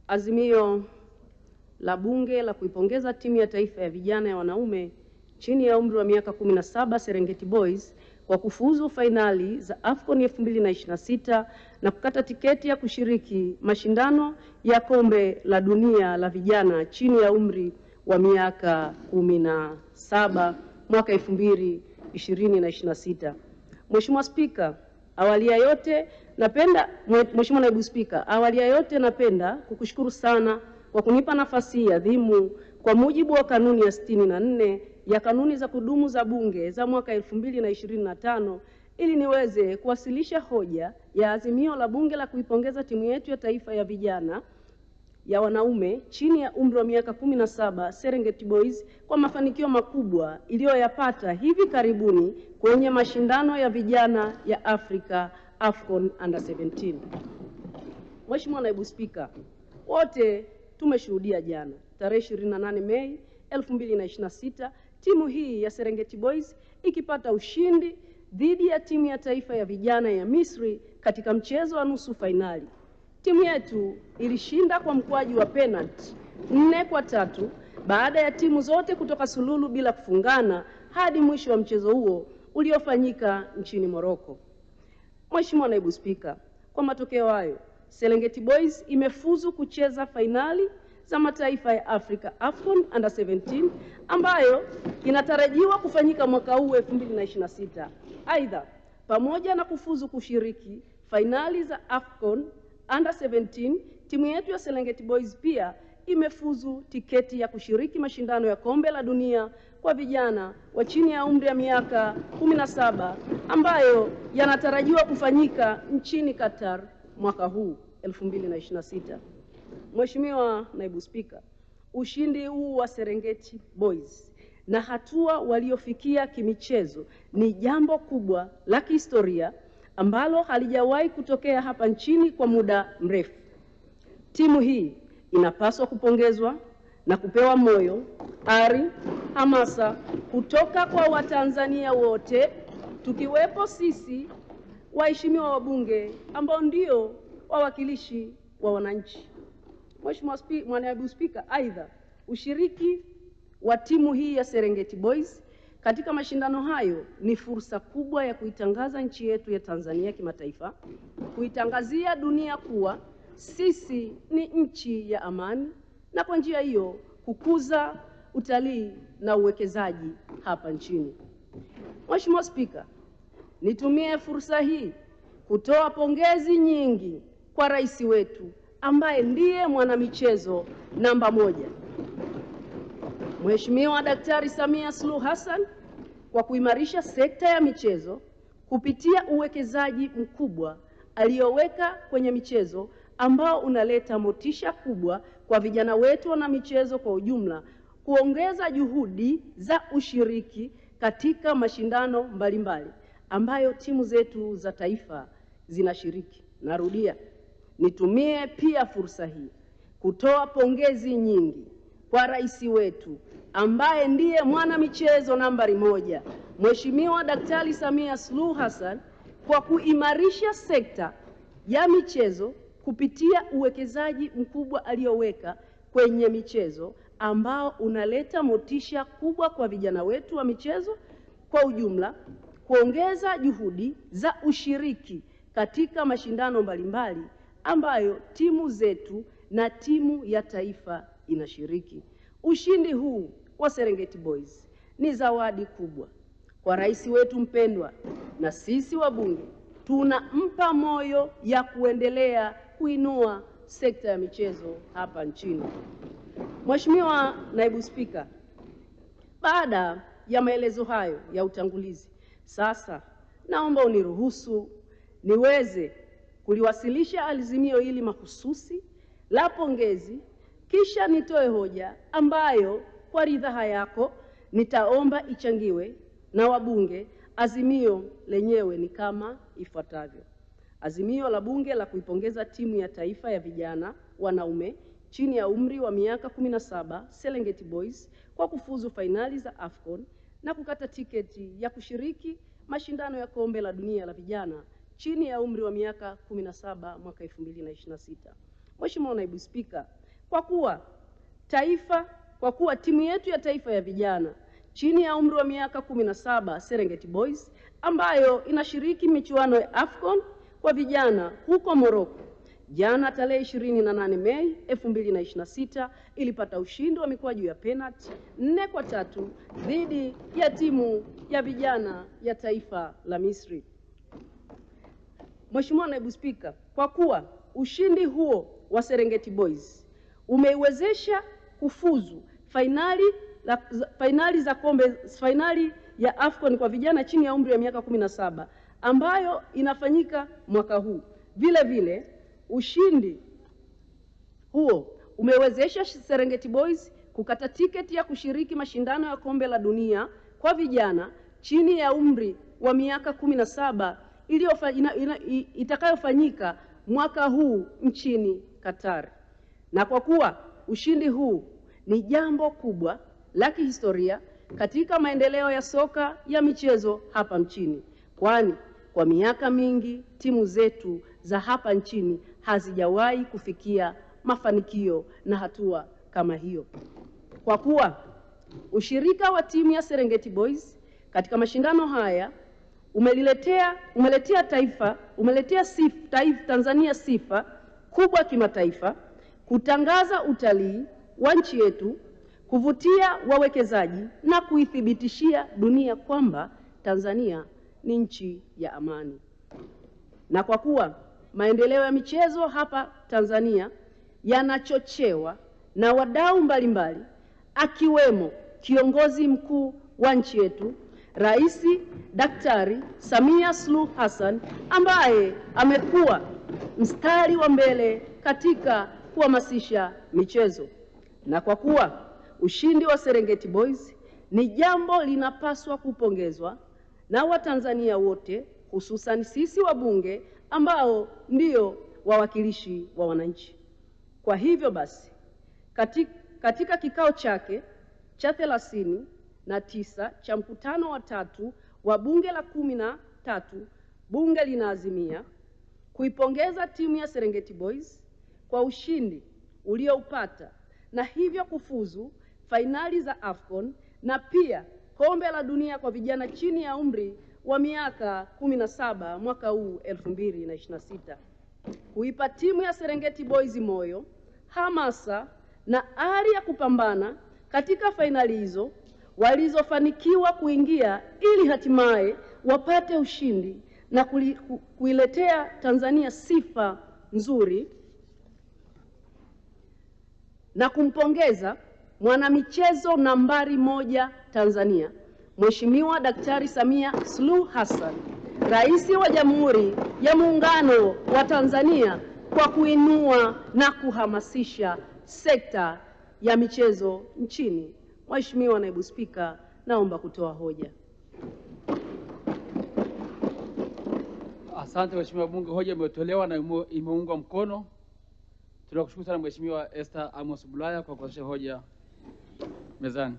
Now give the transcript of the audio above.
Azimio la Bunge la kuipongeza timu ya taifa ya vijana ya wanaume chini ya umri wa miaka 17 Serengeti Boys kwa kufuzu fainali za AFCON 2026 na kukata tiketi ya kushiriki mashindano ya kombe la dunia la vijana chini ya umri wa miaka 17 mwaka 2026. Mheshimiwa Spika, Mheshimiwa Naibu Spika, awali ya yote napenda kukushukuru sana kwa kunipa nafasi hii adhimu kwa mujibu wa kanuni ya 64 ya kanuni za kudumu za Bunge za mwaka 2025 ili niweze kuwasilisha hoja ya azimio la Bunge la kuipongeza timu yetu ya taifa ya vijana ya wanaume chini ya umri wa miaka 17 Serengeti Boys kwa mafanikio makubwa iliyoyapata hivi karibuni kwenye mashindano ya vijana ya Afrika AFCON Under 17. Mheshimiwa Naibu Spika, wote tumeshuhudia jana tarehe 28 Mei 2026 timu hii ya Serengeti Boys ikipata ushindi dhidi ya timu ya taifa ya vijana ya Misri katika mchezo wa nusu fainali. Timu yetu ilishinda kwa mkwaju wa penalti 4-3 baada ya timu zote kutoka sululu bila kufungana hadi mwisho wa mchezo huo uliofanyika nchini Morocco. Mheshimiwa Naibu Spika, kwa matokeo hayo Serengeti Boys imefuzu kucheza fainali za mataifa ya Afrika AFCON Under 17 ambayo inatarajiwa kufanyika mwaka huu 2026. Aidha, pamoja na kufuzu kushiriki fainali za AFCON Under 17, timu yetu ya Serengeti Boys pia imefuzu tiketi ya kushiriki mashindano ya kombe la dunia kwa vijana wa chini ya umri ya miaka 17 ambayo yanatarajiwa kufanyika nchini Qatar mwaka huu 2026. Mheshimiwa Naibu Spika, ushindi huu wa Serengeti Boys na hatua waliofikia kimichezo ni jambo kubwa la kihistoria ambalo halijawahi kutokea hapa nchini kwa muda mrefu. Timu hii inapaswa kupongezwa na kupewa moyo, ari, hamasa kutoka kwa Watanzania wote tukiwepo sisi waheshimiwa wabunge ambao ndio wawakilishi wa wananchi. Mheshimiwa Naibu Spika, aidha ushiriki wa timu hii ya Serengeti Boys katika mashindano hayo ni fursa kubwa ya kuitangaza nchi yetu ya Tanzania kimataifa, kuitangazia dunia kuwa sisi ni nchi ya amani na kwa njia hiyo kukuza utalii na uwekezaji hapa nchini. Mheshimiwa Spika, nitumie fursa hii kutoa pongezi nyingi kwa rais wetu ambaye ndiye mwanamichezo namba 1, Mheshimiwa Daktari Samia Suluhu Hassan kwa kuimarisha sekta ya michezo kupitia uwekezaji mkubwa aliyoweka kwenye michezo ambao unaleta motisha kubwa kwa vijana wetu na michezo kwa ujumla, kuongeza juhudi za ushiriki katika mashindano mbalimbali ambayo timu zetu za taifa zinashiriki. Narudia, nitumie pia fursa hii kutoa pongezi nyingi kwa rais wetu ambaye ndiye mwanamichezo nambari 1, Mheshimiwa Daktari Samia Suluhu Hassan kwa kuimarisha sekta ya michezo kupitia uwekezaji mkubwa aliyoweka kwenye michezo ambao unaleta motisha kubwa kwa vijana wetu wa michezo kwa ujumla, kuongeza juhudi za ushiriki katika mashindano mbalimbali ambayo timu zetu na timu ya taifa inashiriki. Ushindi huu wa Serengeti Boys ni zawadi kubwa kwa rais wetu mpendwa, na sisi wabunge tunampa moyo ya kuendelea kuinua sekta ya michezo hapa nchini. Mheshimiwa Naibu Spika, baada ya maelezo hayo ya utangulizi, sasa naomba uniruhusu niweze kuliwasilisha azimio hili mahususi la pongezi, kisha nitoe hoja ambayo kwa ridhaa yako nitaomba ichangiwe na wabunge. Azimio lenyewe ni kama ifuatavyo. Azimio la Bunge la kuipongeza timu ya taifa ya vijana wanaume chini ya umri wa miaka 17 Serengeti Boys kwa kufuzu fainali za AFCON na kukata tiketi ya kushiriki mashindano ya kombe la dunia la vijana chini ya umri wa miaka 17 mwaka 2026. Mheshimiwa Naibu Spika, kwa kuwa timu yetu ya taifa ya vijana chini ya umri wa miaka 17 Serengeti Boys ambayo inashiriki michuano ya AFCON kwa vijana huko Morocco, jana tarehe 28 Mei 2026 ilipata ushindi wa mikwaju ya penalti 4-3 dhidi ya timu ya vijana ya taifa la Misri. Mheshimiwa Naibu Spika, kwa kuwa ushindi huo wa Serengeti Boys umeiwezesha kufuzu fainali ya AFCON kwa vijana chini ya umri wa miaka 17 ambayo inafanyika mwaka huu. Vile vile ushindi huo umewezesha Serengeti Boys kukata tiketi ya kushiriki mashindano ya kombe la dunia kwa vijana chini ya umri wa miaka 17 itakayofanyika mwaka huu nchini Qatar. Na kwa kuwa ushindi huu ni jambo kubwa la kihistoria katika maendeleo ya soka ya michezo hapa nchini, kwani kwa miaka mingi timu zetu za hapa nchini hazijawahi kufikia mafanikio na hatua kama hiyo. Kwa kuwa ushirika wa timu ya Serengeti Boys katika mashindano haya umeletea Tanzania sifa kubwa kimataifa, kutangaza utalii wa nchi yetu, kuvutia wawekezaji na kuithibitishia dunia kwamba Tanzania ni nchi ya amani. Na kwa kuwa maendeleo ya michezo hapa Tanzania yanachochewa na wadau mbalimbali akiwemo kiongozi mkuu wa nchi yetu Rais Daktari Samia Suluhu Hassan ambaye amekuwa mstari wa mbele katika kuhamasisha michezo. Na kwa kuwa ushindi wa Serengeti Boys ni jambo linapaswa kupongezwa na Watanzania wote, hususan sisi wabunge ambao ndio wawakilishi wa wananchi. Kwa hivyo basi, katika kikao chake cha 39 cha mkutano wa 3 wa bunge la 13, bunge linaazimia kuipongeza timu ya Serengeti Boys kwa ushindi ulioupata na hivyo kufuzu fainali za AFCON na pia kombe la dunia kwa vijana chini ya umri wa miaka 17 mwaka huu 2026. Kuipa timu ya Serengeti Boys moyo, hamasa na ari ya kupambana katika fainali hizo walizofanikiwa kuingia ili hatimaye wapate ushindi na kuiletea Tanzania sifa nzuri, na kumpongeza mwanamichezo nambari 1 Tanzania, Mheshimiwa Daktari Samia Suluhu Hassan, Rais wa Jamhuri ya Muungano wa Tanzania, kwa kuinua na kuhamasisha sekta ya michezo nchini. Mheshimiwa Naibu Spika, naomba kutoa hoja. Asante Mheshimiwa Bunge, hoja imetolewa na imeungwa mkono. Tunakushukuru sana Mheshimiwa Esther Amos Bulaya kwa kuwasilisha hoja mezani.